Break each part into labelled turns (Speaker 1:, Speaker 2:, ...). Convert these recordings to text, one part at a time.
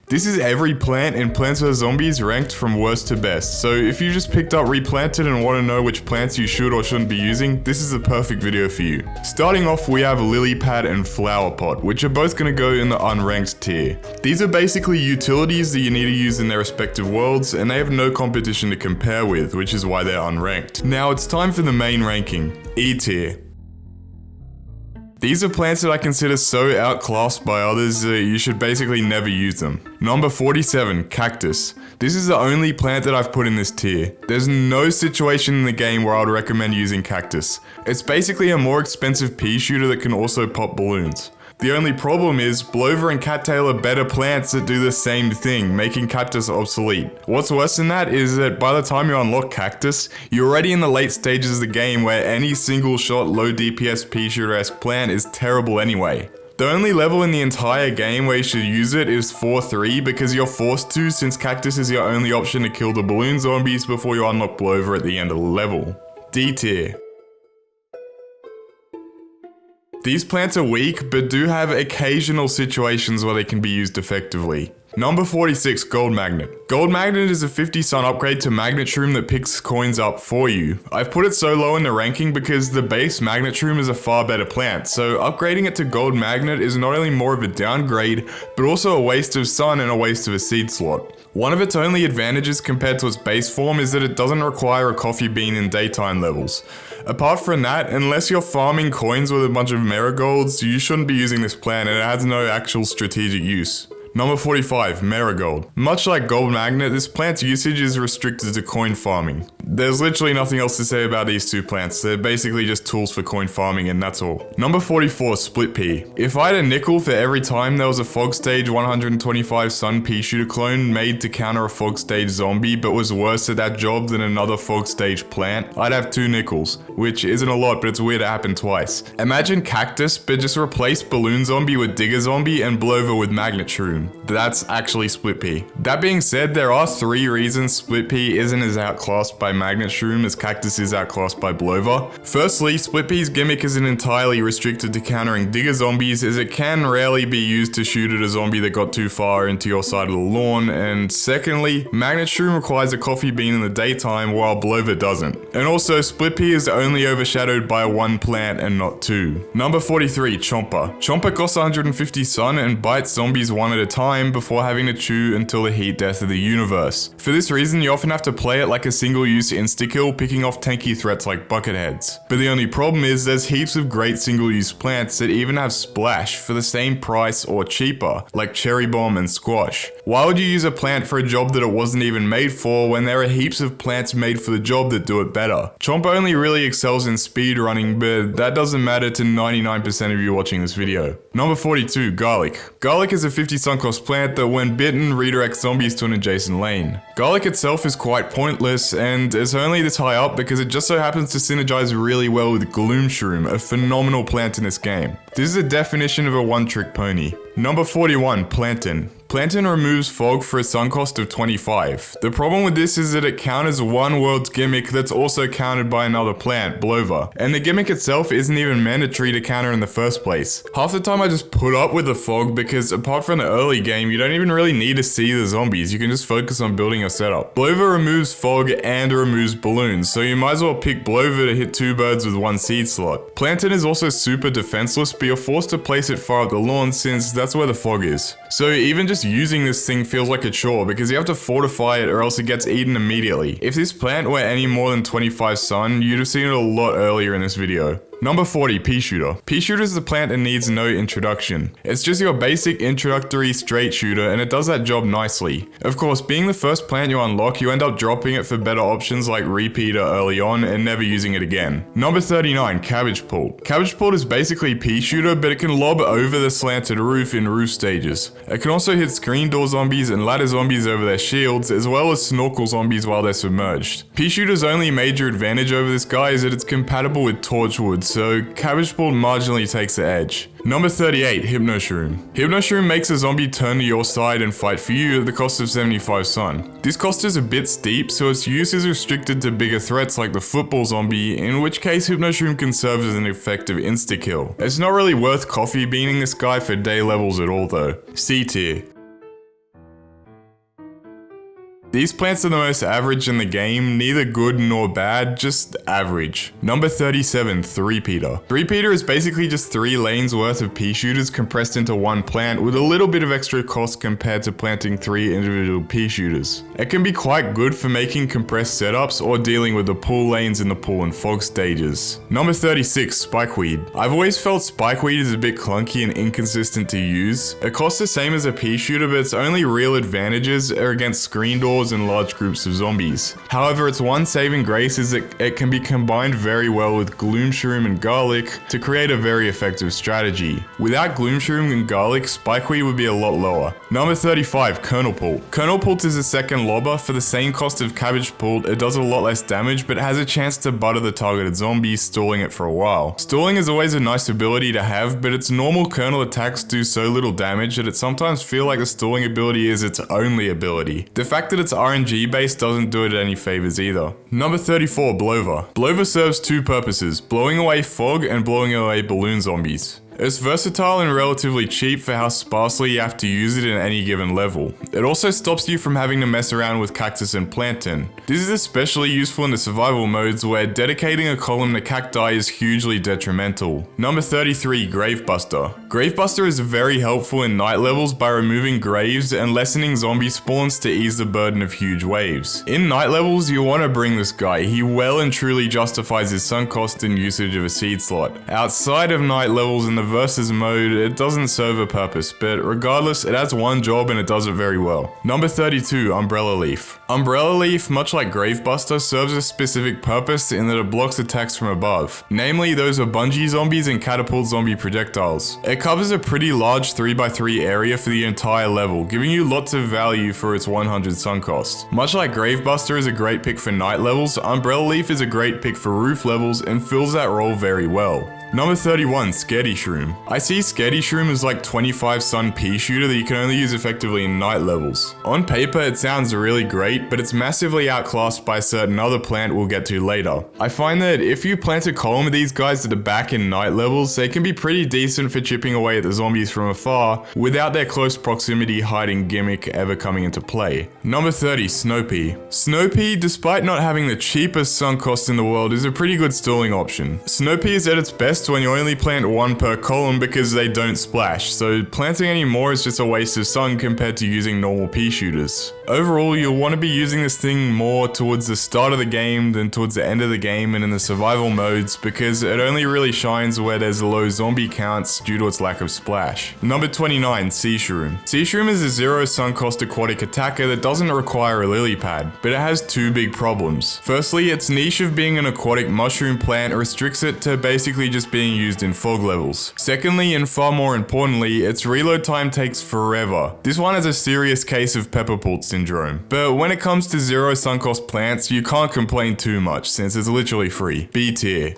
Speaker 1: This is every plant in Plants vs Zombies ranked from worst to best, so if you just picked up Replanted and want to know which plants you should or shouldn't be using, this is the perfect video for you. Starting off, we have Lily Pad and Flower Pot, which are both going to go in the unranked tier. These are basically utilities that you need to use in their respective worlds, and they have no competition to compare with, which is why they're unranked. Now it's time for the main ranking, E tier. These are plants that I consider so outclassed by others that you should basically never use them. Number 47, Cactus. This is the only plant that I've put in this tier. There's no situation in the game where I would recommend using Cactus. It's basically a more expensive pea shooter that can also pop balloons. The only problem is, Blover and Cattail are better plants that do the same thing, making Cactus obsolete. What's worse than that is that by the time you unlock Cactus, you're already in the late stages of the game where any single shot low DPS pea shooter-esque plant is terrible anyway. The only level in the entire game where you should use it is 4-3 because you're forced to, since Cactus is your only option to kill the balloon zombies before you unlock Blover at the end of the level. D tier. These plants are weak, but do have occasional situations where they can be used effectively. Number 46, Gold Magnet. Gold Magnet is a 50 sun upgrade to Magnet Shroom that picks coins up for you. I've put it so low in the ranking because the base Magnet Shroom is a far better plant, so upgrading it to Gold Magnet is not only more of a downgrade, but also a waste of sun and a waste of a seed slot. One of its only advantages compared to its base form is that it doesn't require a coffee bean in daytime levels. Apart from that, unless you're farming coins with a bunch of marigolds, you shouldn't be using this plant and it has no actual strategic use. Number 45, Marigold. Much like Gold Magnet, this plant's usage is restricted to coin farming. There's literally nothing else to say about these two plants, they're basically just tools for coin farming and that's all. Number 44, Split Pea. If I had a nickel for every time there was a Fog Stage 125 Sun Pea Shooter clone made to counter a Fog Stage zombie but was worse at that job than another Fog Stage plant, I'd have 2 nickels, which isn't a lot but it's weird it happened twice. Imagine Cactus, but just replace Balloon Zombie with Digger Zombie and Blover with Magnet Shroom. That's actually Split Pea. That being said, there are 3 reasons Split Pea isn't as outclassed by Magnet Shroom as Cactus is outclassed by Blover. Firstly, Split Pea's gimmick isn't entirely restricted to countering Digger Zombies, as it can rarely be used to shoot at a zombie that got too far into your side of the lawn, and secondly, Magnet Shroom requires a coffee bean in the daytime while Blover doesn't. And also, Split Pea is only overshadowed by 1 plant and not 2. Number 43, Chomper. Chomper costs 150 sun and bites zombies one at a time before having to chew until the heat death of the universe. For this reason, you often have to play it like a single-use insta-kill, picking off tanky threats like bucketheads. But the only problem is there's heaps of great single-use plants that even have splash for the same price or cheaper, like Cherry Bomb and Squash. Why would you use a plant for a job that it wasn't even made for when there are heaps of plants made for the job that do it better? Chomper only really excels in speedrunning, but that doesn't matter to 99% of you watching this video. Number 42, Garlic. Garlic is a 50 sun cost plant that when bitten redirects zombies to an adjacent lane. Garlic itself is quite pointless and is only this high up because it just so happens to synergize really well with Gloom Shroom, a phenomenal plant in this game. This is a definition of a one-trick pony. Number 41, Plantain. Plantain removes fog for a sun cost of 25. The problem with this is that it counters one world's gimmick that's also countered by another plant, Blover, and the gimmick itself isn't even mandatory to counter in the first place. Half the time I just put up with the fog because apart from the early game, you don't even really need to see the zombies, you can just focus on building your setup. Blover removes fog and removes balloons, so you might as well pick Blover to hit 2 birds with 1 seed slot. Plantain is also super defenseless, but you're forced to place it far up the lawn since that's where the fog is. So even just using this thing feels like a chore because you have to fortify it or else it gets eaten immediately. If this plant were any more than 25 sun, you'd have seen it a lot earlier in this video. Number 40, Pea Shooter. Pea Shooter is the plant that needs no introduction. It's just your basic introductory straight shooter and it does that job nicely. Of course, being the first plant you unlock, you end up dropping it for better options like Repeater early on and never using it again. Number 39, Cabbage Pult. Cabbage Pult is basically Pea Shooter, but it can lob over the slanted roof in roof stages. It can also hit screen door zombies and ladder zombies over their shields, as well as snorkel zombies while they're submerged. Pea Shooter's only major advantage over this guy is that it's compatible with Torchwood, so Cabbage Pult marginally takes the edge. Number 38, Hypnoshroom. Hypnoshroom makes a zombie turn to your side and fight for you at the cost of 75 sun. This cost is a bit steep, so its use is restricted to bigger threats like the football zombie, in which case Hypnoshroom can serve as an effective insta-kill. It's not really worth coffee beaning this guy for day levels at all though. C tier. These plants are the most average in the game, neither good nor bad, just average. Number 37, Three-peater. Three-peater is basically just 3 lanes worth of pea shooters compressed into one plant with a little bit of extra cost compared to planting 3 individual pea shooters. It can be quite good for making compressed setups or dealing with the pull lanes in the pull and fog stages. Number 36, Spikeweed. I've always felt Spikeweed is a bit clunky and inconsistent to use. It costs the same as a pea shooter, but its only real advantages are against screen doors and large groups of zombies. However, its one saving grace is that it can be combined very well with Gloom Shroom and Garlic to create a very effective strategy. Without Gloom Shroom and Garlic, Spikeweed would be a lot lower. Number 35, Kernel Pult. Kernel Pult is a second lobber. For the same cost of Cabbage Pult, it does a lot less damage but has a chance to butter the targeted zombie, stalling it for a while. Stalling is always a nice ability to have, but its normal kernel attacks do so little damage that it sometimes feels like the stalling ability is its only ability. The fact that it's RNG based doesn't do it any favors either. Number 34, Blover. Blover serves 2 purposes, blowing away fog and blowing away balloon zombies. It's versatile and relatively cheap for how sparsely you have to use it in any given level. It also stops you from having to mess around with cactus and plantain. This is especially useful in the survival modes where dedicating a column to cacti is hugely detrimental. Number 33, Gravebuster. Gravebuster is very helpful in night levels by removing graves and lessening zombie spawns to ease the burden of huge waves. In night levels, you want to bring this guy. He well and truly justifies his sunk cost and usage of a seed slot. Outside of night levels in the versus mode, it doesn't serve a purpose, but regardless, it has one job and it does it very well. Number 32, Umbrella Leaf. Umbrella Leaf, much like Gravebuster, serves a specific purpose in that it blocks attacks from above. Namely, those are bungee zombies and catapult zombie projectiles. It covers a pretty large 3x3 area for the entire level, giving you lots of value for its 100 sunk cost. Much like Gravebuster is a great pick for night levels, Umbrella Leaf is a great pick for roof levels and fills that role very well. Number 31, Scaredy Shroom. I see Scaredy Shroom as like 25 sun pea shooter that you can only use effectively in night levels. On paper it sounds really great, but it's massively outclassed by a certain other plant we'll get to later. I find that if you plant a column of these guys that are back in night levels, they can be pretty decent for chipping away at the zombies from afar without their close proximity hiding gimmick ever coming into play. Number 30, Snow Pea. Snow Pea, despite not having the cheapest sunk cost in the world, is a pretty good stalling option. Snow Pea is at its best when you only plant 1 per column because they don't splash, so planting any more is just a waste of sun compared to using normal pea shooters. Overall, you'll want to be using this thing more towards the start of the game than towards the end of the game and in the survival modes because it only really shines where there's low zombie counts due to its lack of splash. Number 29, Sea Shroom. Sea Shroom is a 0 sunk cost aquatic attacker that doesn't require a lily pad, but it has 2 big problems. Firstly, its niche of being an aquatic mushroom plant restricts it to basically just being used in fog levels. Secondly, and far more importantly, its reload time takes forever. This one has a serious case of pepper pult syndrome. But when it comes to 0 sunk cost plants, you can't complain too much since it's literally free. B tier.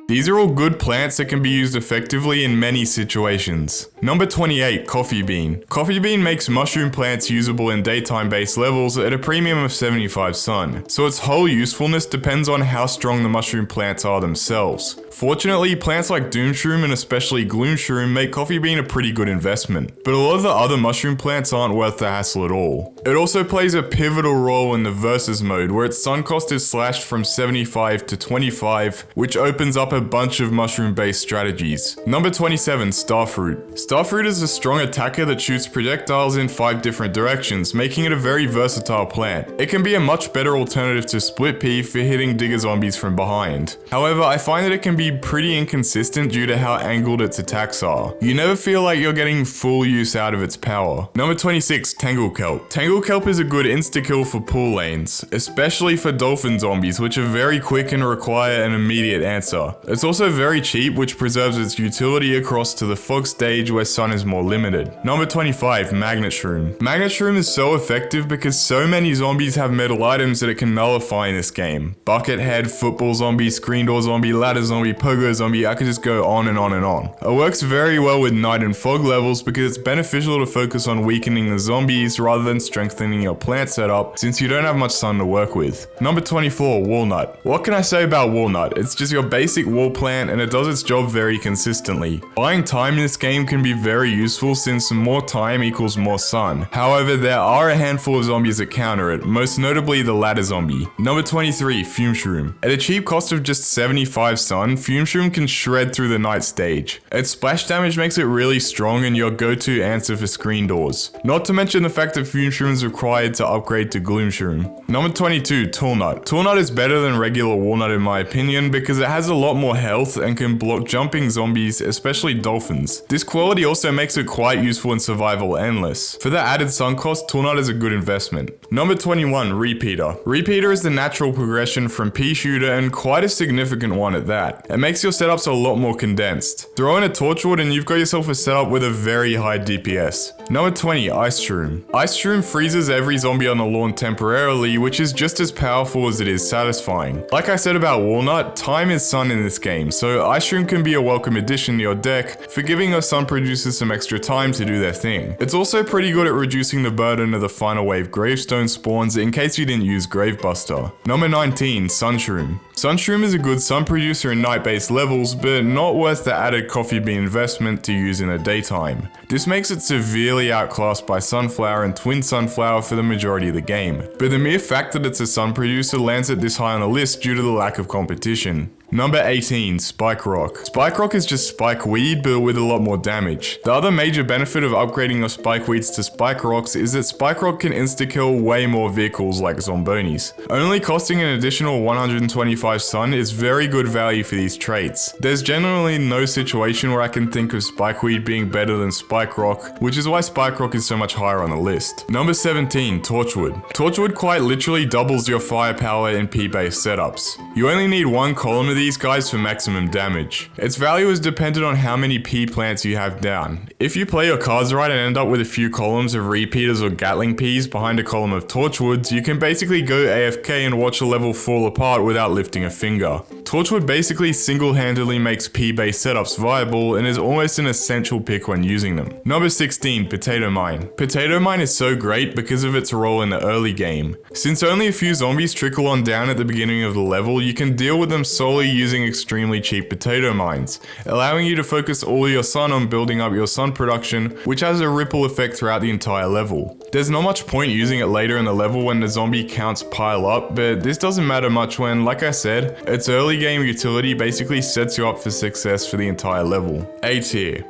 Speaker 1: These are all good plants that can be used effectively in many situations. Number 28, Coffee Bean. Coffee Bean makes mushroom plants usable in daytime-based levels at a premium of 75 sun, so its whole usefulness depends on how strong the mushroom plants are themselves. Fortunately, plants like Doom Shroom and especially Gloom Shroom make Coffee Bean a pretty good investment, but a lot of the other mushroom plants aren't worth the hassle at all. It also plays a pivotal role in the versus mode, where its sun cost is slashed from 75 to 25, which opens up a bunch of mushroom-based strategies. Number 27, Starfruit. Starfruit is a strong attacker that shoots projectiles in 5 different directions, making it a very versatile plant. It can be a much better alternative to Split Pea for hitting digger zombies from behind. However, I find that it can be pretty inconsistent due to how angled its attacks are. You never feel like you're getting full use out of its power. Number 26, Tangle Kelp. Tangle Kelp is a good insta-kill for pool lanes, especially for dolphin zombies, which are very quick and require an immediate answer. It's also very cheap, which preserves its utility across to the fog stage where sun is more limited. Number 25, Magnet Shroom. Magnet Shroom is so effective because so many zombies have metal items that it can nullify in this game. Bucket head, football zombie, screen door zombie, ladder zombie, pogo zombie, I could just go on and on and on. It works very well with night and fog levels because it's beneficial to focus on weakening the zombies rather than strengthening your plant setup since you don't have much sun to work with. Number 24, Walnut. What can I say about Walnut? It's just your basic wall plant and it does its job very consistently. Buying time in this game can be very useful since more time equals more sun. However, there are a handful of zombies that counter it, most notably the ladder zombie. Number 23, Fume Shroom. At a cheap cost of just 75 sun, Fume Shroom can shred through the night stage. Its splash damage makes it really strong and your go-to answer for screen doors. Not to mention the fact that Fume Shroom is required to upgrade to Gloom Shroom. Number 22, Toolnut. Toolnut is better than regular Walnut in my opinion because it has a lot more health and can block jumping zombies, especially dolphins. This quality also makes it quite useful in survival endless. For the added sun cost, Toolnut is a good investment. Number 21, Repeater. Repeater is the natural progression from Pea Shooter and quite a significant one at that. It makes your setups a lot more condensed. Throw in a Torchwood and you've got yourself a setup with a very high DPS. Number 20, Ice Shroom. Ice Shroom freezes every zombie on the lawn temporarily, which is just as powerful as it is satisfying. Like I said about Walnut, time is sun in this game, so Ice Shroom can be a welcome addition to your deck for giving your sun producers some extra time to do their thing. It's also pretty good at reducing the burden of the final wave gravestone spawns in case you didn't use Gravebuster. Number 19, Sun Shroom. Sun Shroom is a good sun producer in night-based levels, but not worth the added coffee bean investment to use in the daytime. This makes it severely outclassed by Sunflower and Twin Sunflower for the majority of the game, but the mere fact that it's a sun producer lands it this high on the list due to the lack of competition. Number 18, Spike Rock. Spike Rock is just Spike Weed, but with a lot more damage. The other major benefit of upgrading your Spike Weeds to Spike Rocks is that Spike Rock can insta-kill way more vehicles like Zombonis. Only costing an additional 125 sun is very good value for these traits. There's generally no situation where I can think of Spike Weed being better than Spike Rock, which is why Spike Rock is so much higher on the list. Number 17, Torchwood. Torchwood quite literally doubles your firepower in P-based setups. You only need one column of these guys for maximum damage. Its value is dependent on how many P plants you have down. If you play your cards right and end up with a few columns of Repeaters or Gatling Ps behind a column of Torchwoods, you can basically go AFK and watch a level fall apart without lifting a finger. Torchwood basically single-handedly makes P-based setups viable and is almost an essential pick when using them. Number 16, Potato Mine. Potato Mine is so great because of its role in the early game. Since only a few zombies trickle on down at the beginning of the level, you can deal with them solely using extremely cheap potato mines, allowing you to focus all your sun on building up your sun production, which has a ripple effect throughout the entire level. There's not much point using it later in the level when the zombie counts pile up, but this doesn't matter much when, like I said, its early game utility basically sets you up for success for the entire level. A tier.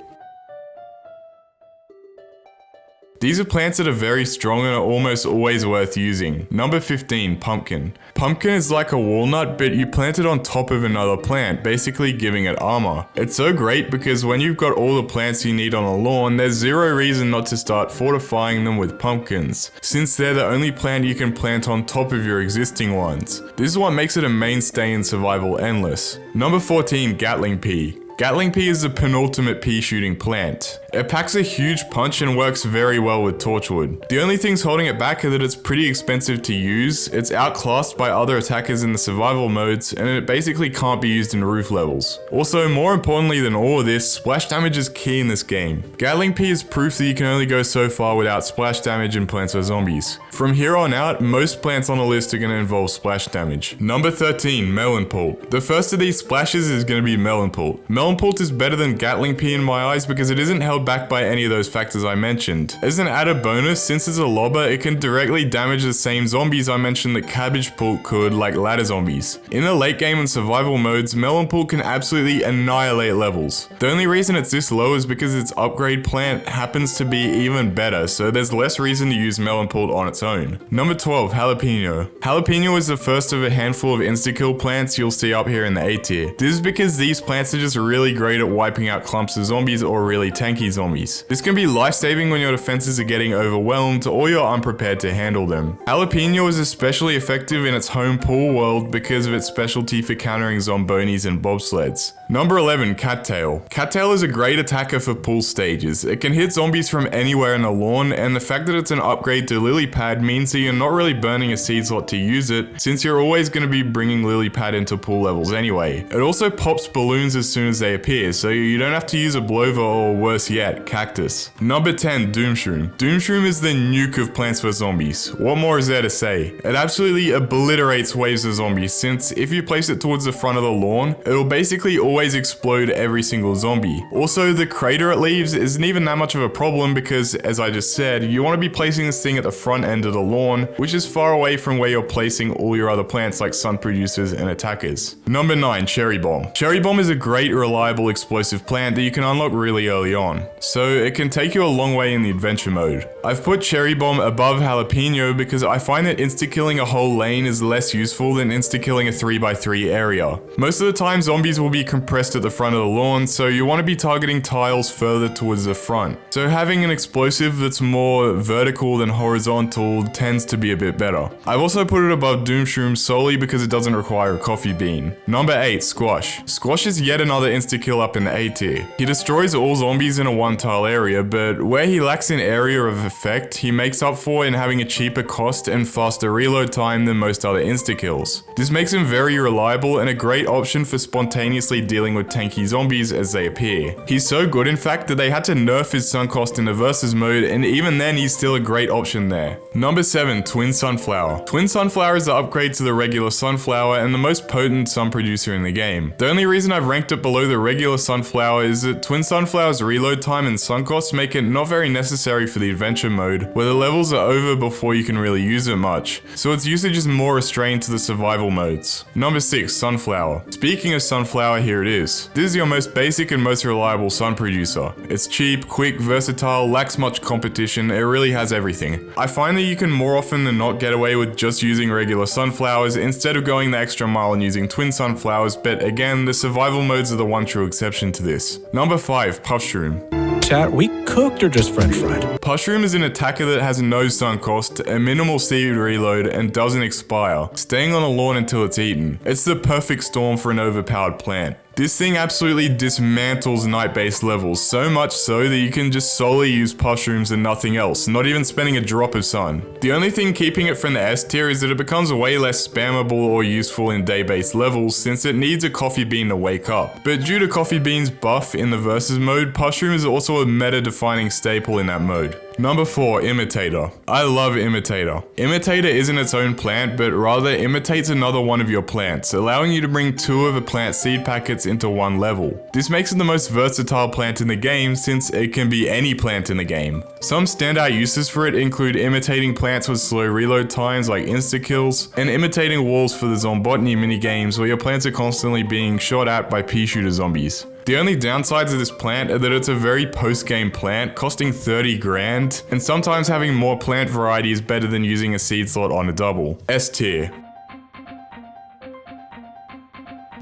Speaker 1: These are plants that are very strong and are almost always worth using. Number 15, Pumpkin. Pumpkin is like a walnut, but you plant it on top of another plant, basically giving it armor. It's so great because when you've got all the plants you need on a lawn, there's zero reason not to start fortifying them with pumpkins, since they're the only plant you can plant on top of your existing ones. This is what makes it a mainstay in survival endless. Number 14, Gatling Pea. Gatling Pea is the penultimate pea shooting plant. It packs a huge punch and works very well with Torchwood. The only things holding it back are that it's pretty expensive to use, it's outclassed by other attackers in the survival modes, and it basically can't be used in roof levels. Also, more importantly than all of this, splash damage is key in this game. Gatling Pea is proof that you can only go so far without splash damage in Plants vs Zombies. From here on out, most plants on the list are going to involve splash damage. Number 13, Melon Pult. The first of these splashes is going to be Melon Pult. Melon Pult is better than Gatling Pea in my eyes because it isn't held back by any of those factors I mentioned. As an added bonus, since it's a lobber, it can directly damage the same zombies I mentioned that Cabbage Pult could, like ladder zombies. In the late game and survival modes, Melon Pult can absolutely annihilate levels. The only reason it's this low is because its upgrade plant happens to be even better, so there's less reason to use Melon Pult on its own. Number 12, Jalapeno. Jalapeno is the first of a handful of insta-kill plants you'll see up here in the A tier. This is because these plants are just really great at wiping out clumps of zombies or really tanky zombies. This can be life-saving when your defenses are getting overwhelmed or you're unprepared to handle them. Jalapeno is especially effective in its home pool world because of its specialty for countering zombonis and bobsleds. Number 11, Cattail. Cattail is a great attacker for pull stages. It can hit zombies from anywhere in the lawn, and the fact that it's an upgrade to Lily Pad means that you're not really burning a seed slot to use it, since you're always going to be bringing Lily Pad into pull levels anyway. It also pops balloons as soon as they appear, so you don't have to use a Blover or worse yet, Cactus. Number 10, Doomshroom. Doomshroom is the nuke of plants for zombies. What more is there to say? It absolutely obliterates waves of zombies, since if you place it towards the front of the lawn, it'll basically always explode every single zombie. Also, the crater it leaves isn't even that much of a problem because, as I just said, you want to be placing this thing at the front end of the lawn, which is far away from where you're placing all your other plants like sun producers and attackers. Number 9, Cherry Bomb. Cherry Bomb is a great, reliable, explosive plant that you can unlock really early on, so it can take you a long way in the adventure mode. I've put Cherry Bomb above Jalapeno because I find that insta-killing a whole lane is less useful than insta-killing a 3x3 area. Most of the time, zombies will be compressed at the front of the lawn, so you want to be targeting tiles further towards the front. So having an explosive that's more vertical than horizontal tends to be a bit better. I've also put it above Doomshroom solely because it doesn't require a coffee bean. Number 8, Squash. Squash is yet another insta-kill up in the A tier. He destroys all zombies in a one-tile area, but where he lacks in area of effect, he makes up for in having a cheaper cost and faster reload time than most other insta-kills. This makes him very reliable and a great option for spontaneously dealing with tanky zombies as they appear. He's so good in fact that they had to nerf his sun cost in the versus mode, and even then he's still a great option there. Number 7, Twin Sunflower. Twin Sunflower is the upgrade to the regular Sunflower and the most potent sun producer in the game. The only reason I've ranked it below the regular Sunflower is that Twin Sunflower's reload time and sun costs make it not very necessary for the adventure mode, where the levels are over before you can really use it much, so its usage is more restrained to the survival modes. Number 6, Sunflower. Speaking of Sunflower, here it is. This is your most basic and most reliable sun producer. It's cheap, quick, versatile, lacks much competition, it really has everything. I find that you can more often than not get away with just using regular sunflowers instead of going the extra mile and using twin sunflowers, but again, the survival modes are the one true exception to this. Number 5, Puffshroom.
Speaker 2: Chat, we cooked or just french fried?
Speaker 1: Puffshroom is an attacker that has no sun cost, a minimal seed reload, and doesn't expire, staying on a lawn until it's eaten. It's the perfect storm for an overpowered plant. This thing absolutely dismantles night-based levels, so much so that you can just solely use Puffshrooms and nothing else, not even spending a drop of sun. The only thing keeping it from the S tier is that it becomes way less spammable or useful in day-based levels since it needs a coffee bean to wake up. But due to coffee bean's buff in the versus mode, Puffshroom is also a meta-defining staple in that mode. Number 4, Imitator. I love Imitator. Imitator isn't its own plant, but rather imitates another one of your plants, allowing you to bring 2 of a plant's seed packets into one level. This makes it the most versatile plant in the game since it can be any plant in the game. Some standout uses for it include imitating plants with slow reload times like insta-kills, and imitating walls for the Zombotany minigames where your plants are constantly being shot at by pea shooter zombies. The only downsides of this plant are that it's a very post-game plant, costing 30 grand, and sometimes having more plant variety is better than using a seed slot on a double. S tier.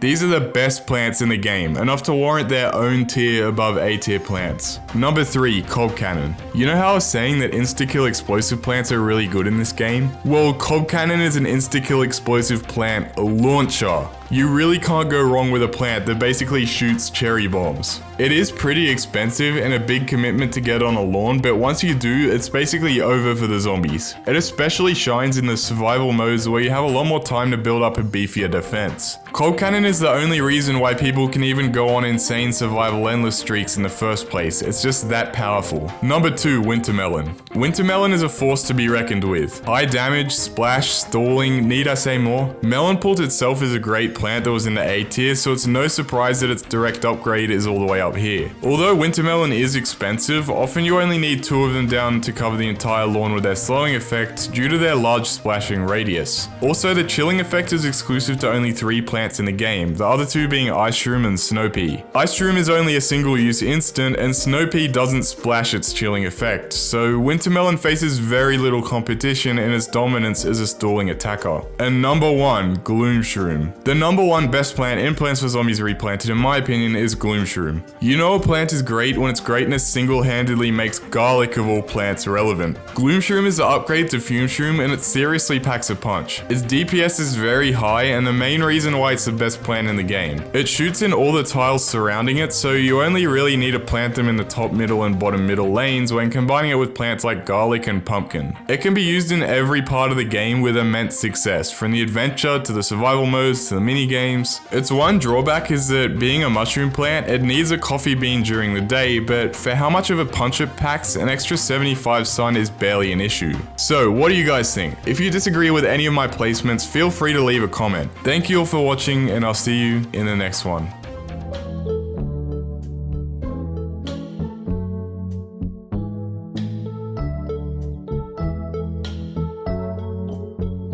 Speaker 1: These are the best plants in the game, enough to warrant their own tier above A tier plants. Number 3, Cob Cannon. You know how I was saying that insta-kill explosive plants are really good in this game? Well, Cob Cannon is an insta-kill explosive plant launcher. You really can't go wrong with a plant that basically shoots cherry bombs. It is pretty expensive and a big commitment to get on a lawn, but once you do, it's basically over for the zombies. It especially shines in the survival modes where you have a lot more time to build up a beefier defense. Cob Cannon is the only reason why people can even go on insane survival endless streaks in the first place. It's just that powerful. Number 2, Wintermelon. Wintermelon is a force to be reckoned with. High damage, splash, stalling, need I say more? Melonpult itself is a great plant that was in the A tier, so it's no surprise that its direct upgrade is all the way up here. Although Wintermelon is expensive, often you only need 2 of them down to cover the entire lawn with their slowing effect due to their large splashing radius. Also, the chilling effect is exclusive to only 3 plants in the game, the other 2 being Ice Shroom and Snow Pea. Ice Shroom is only a single use instant, and Snow Pea doesn't splash its chilling effect, so Wintermelon faces very little competition in its dominance as a stalling attacker. And number 1, Gloom Shroom. The number one best plant in Plants vs Zombies Replanted in my opinion is Gloomshroom. You know a plant is great when its greatness single-handedly makes garlic of all plants relevant. Gloomshroom is the upgrade to Fumeshroom and it seriously packs a punch. Its DPS is very high and the main reason why it's the best plant in the game. It shoots in all the tiles surrounding it, so you only really need to plant them in the top, middle and bottom middle lanes when combining it with plants like garlic and pumpkin. It can be used in every part of the game with immense success, from the adventure to the survival modes to the mini games. Its one drawback is that being a mushroom plant, it needs a coffee bean during the day, but for how much of a punch it packs, an extra 75 sun is barely an issue. So what do you guys think? If you disagree with any of my placements, feel free to leave a comment. Thank you all for watching and I'll see you in the next one.